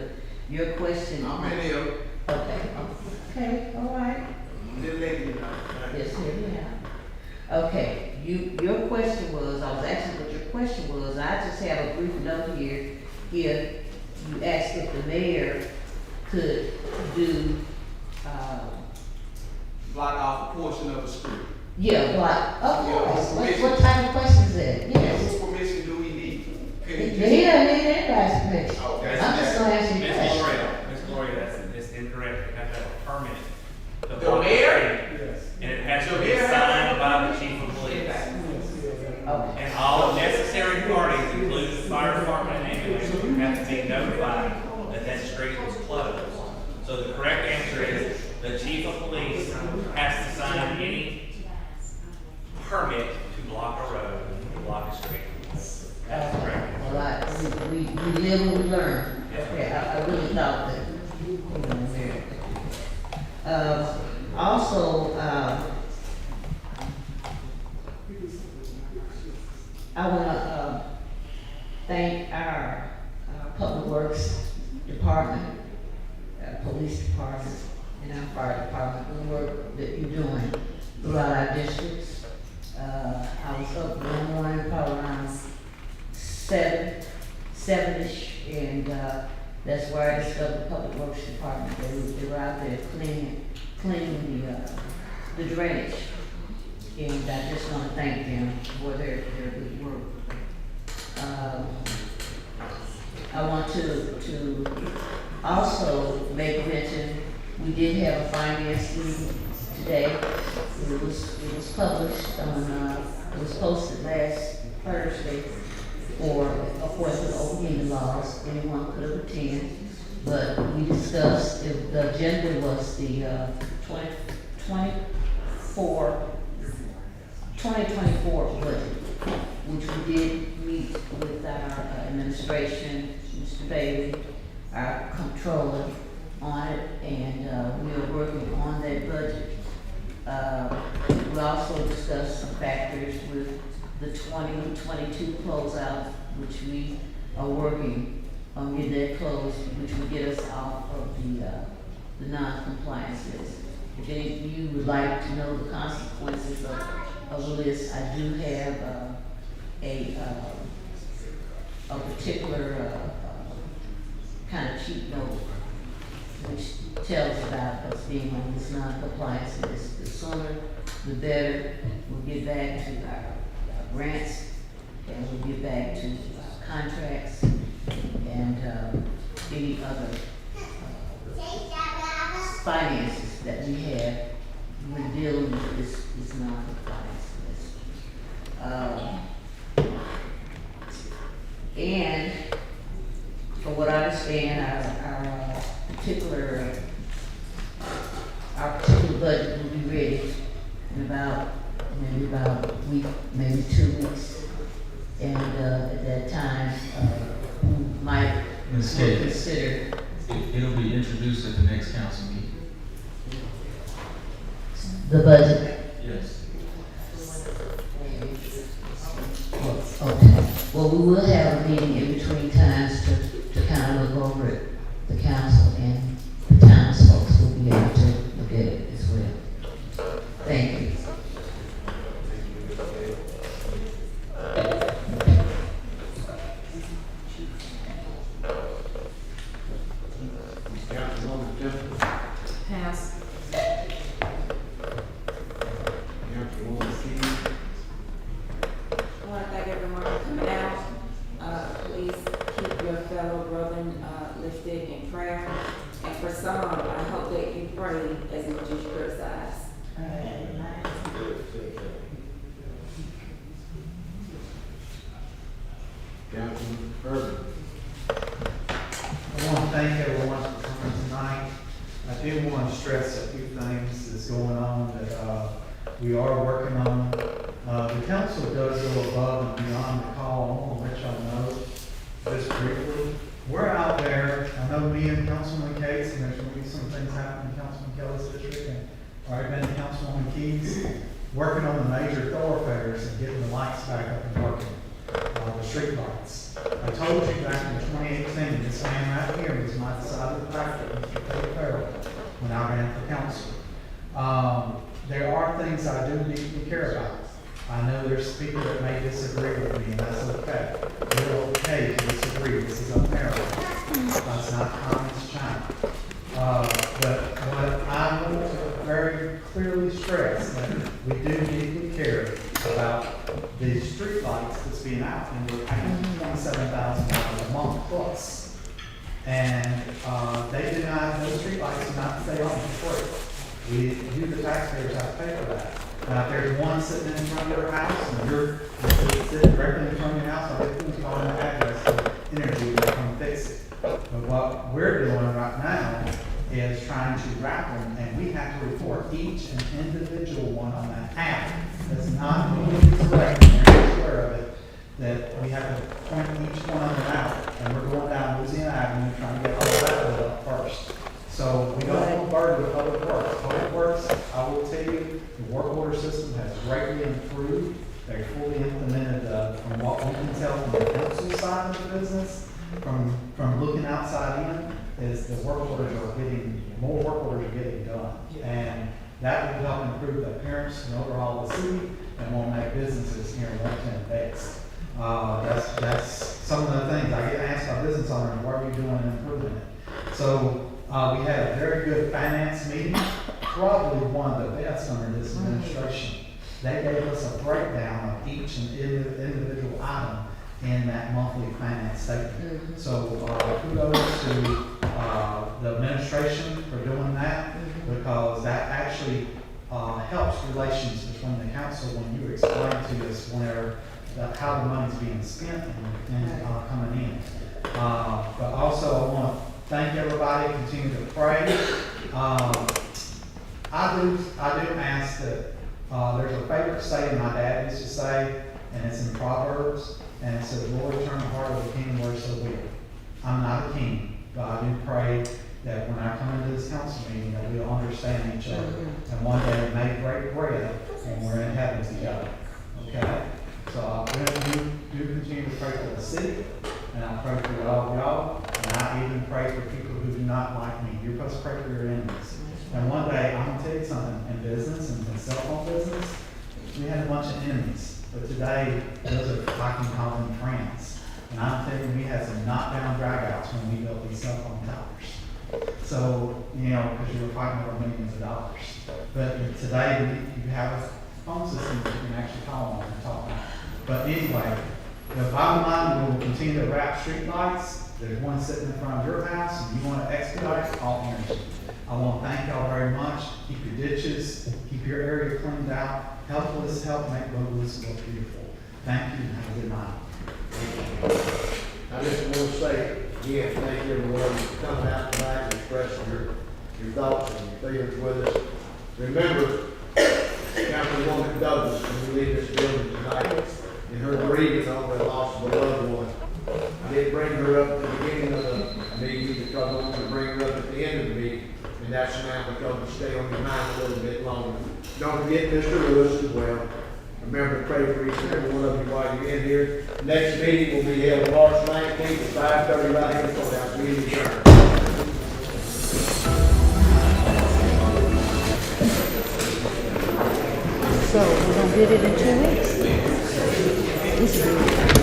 your question. I'm in here. Okay, all right. Little lady, Yes, here we are. Okay, your question was, I was asking what your question was. I just have a brief note here. If you asked if the mayor could do, block off a portion of the street. yeah, block, of course. Yeah, What type of question is that? Yes. Whose permission do we need? Can you He just- don't need anybody's permission. Okay. I'm just gonna ask you a Ms. question. Gloria, that's incorrect. You have to have a permit. to The block mayor? street, and it has to be The mayor has signed to- by the chief of police. Okay. And all necessary parties, including the fire department and ambulance, have to be notified that that street was closed. So the correct answer is the chief of police has to sign any permit to block a road, to block a street. That's correct. Well, we live and we learn. Okay, I really thought that, also, I wanna, thank our Public Works Department, Police Department, and our Fire Department, for the work that you're doing throughout our districts. I was up one morning, probably around seven-ish, and that's where I discovered the Public Works Department. They were out there cleaning the drainage, and I just want to thank them for their good work. I want to also make mention, we did have a finance meeting today. It was published on, it was posted last Thursday for, of course, the open laws. Anyone could have attended, but we discussed, if the agenda was the 2024 budget, which we did meet with our administration, Mr. Bailey, our controller, on it, and we are working on that budget. We also discussed some factors with the 2022 closeout, which we are working on getting that closed, which will get us out of the non-compliance list. If any of you would like to know the consequences of the list, I do have a particular kind of cheat note which tells about us being on this non-compliance list. The sooner, the better. We'll get back to our grants, and we'll get back to contracts and any other finances that we have, we're dealing with this non-compliance list. And from what I understand, our particular budget will be ready in maybe about a week, maybe 2 weeks. And at that time, we might Ms. Gates, consider. it'll be introduced at the next council meeting. The budget. Yes. Okay. Well, we will have a meeting in between times to kind of look over it. The council and the townsfolk will be able to look at it as well. Thank you. Councilwoman Temple, Pass. Councilwoman Key, I want to thank everyone for coming out. Please keep your fellow brethren lifted in prayer. And for some, I hope that you pray as much as you criticize. Councilman Urban. I want to thank everyone for coming tonight. I do want to stress a few things that's going on that we are working on. The council does go above and beyond the call. I want to let y'all know just briefly. We're out there, I know me and Councilman Cates, and there's going to be some things happening in Councilman Kelly's district, and I've been to Councilwoman Keys, working on the major thoroughfares and getting the lights back up and working, the street lights. I told you back in 2018, this man right here was my deciding factor, Mr. Kelly Farrell, when I ran for council. There are things I do deeply care about. I know there's people that may disagree with me, and that's okay. We're okay to disagree. This is America. That's not communist China. But what I want to very clearly stress that we do deeply care about the street lights that's being out, and we're paying $27,000 a month plus. And they do not, those street lights do not stay on for free. You, the taxpayers, have to pay for that. Now, if there's one sitting in front of your house, and you're sitting directly in front of your house, I'll get them to call an address to interview to come fix it. But what we're doing right now is trying to wrap them, and we have to report each and individual one on that app. That's not being correct, and they're aware of it, that we have to point each one of them out. And we're going down Louisiana Avenue trying to get all that lit up first. So we don't want to burden with Public Works. Public Works, I will tell you, the work order system has greatly improved. They fully implemented, from what we can tell from the council side of the business, from looking outside in, is the work orders are getting, more work orders are getting done. And that will help improve the appearance and overall of the city and will make businesses here in Washington based. That's some of the things I get asked by business owners, what are you doing in improving it? So we had a very good finance meeting, probably one of the best under this administration. They gave us a breakdown of each and individual item in that monthly finance statement. So kudos to the administration for doing that, because that actually helps relations between the council when you explain to us where how the money's being spent and coming in. But also I want to thank everybody, continue to pray. I do ask that there's a favorite saying my dad used to say, and it's in Proverbs, and it says, Lord, turn the heart of the king where so will. I'm not a king, but I do pray that when I come into this council meeting that we'll understand each other. And one day make break bread when we're in heaven together. Okay? So I do continue to pray for the city, and I pray for all of y'all, and I even pray for people who do not like me. You're supposed to pray for your enemies. And one day, I'm going to tell you something, in business, in cell phone business, we had a bunch of enemies. But today, those are, I can call them friends. And I'm telling you, we had some knockdown dragouts when we built these cell phone towers. So, because you were fighting over millions of dollars. But today, you have a phone system that you can actually call on and talk on. But anyway, the bottom line, we will continue to wrap street lights. There's one sitting in front of your house, and you want to expedite, call Energy. I want to thank y'all very much. Keep your ditches, keep your area cleaned out. Help us help make Bogalusa look beautiful. Thank you and have a good night. I just want to say, again, thank everyone for coming out tonight and expressing your thoughts and your feelings with us. Remember, Councilwoman Douglas, when we leave this building tonight, in her grieving over the loss of a loved one. I didn't bring her up at the beginning of the meeting because I wanted to bring her up at the end of the meeting, and that's now because we stay on your mind a little bit longer. Don't forget Mr. Lewis as well. Remember to pray for each and every one of you while you're in here. Next meeting will be held March 19th at 5:30 right here in the courthouse. Meeting adjourned. So we're gonna get it in 2 weeks? This is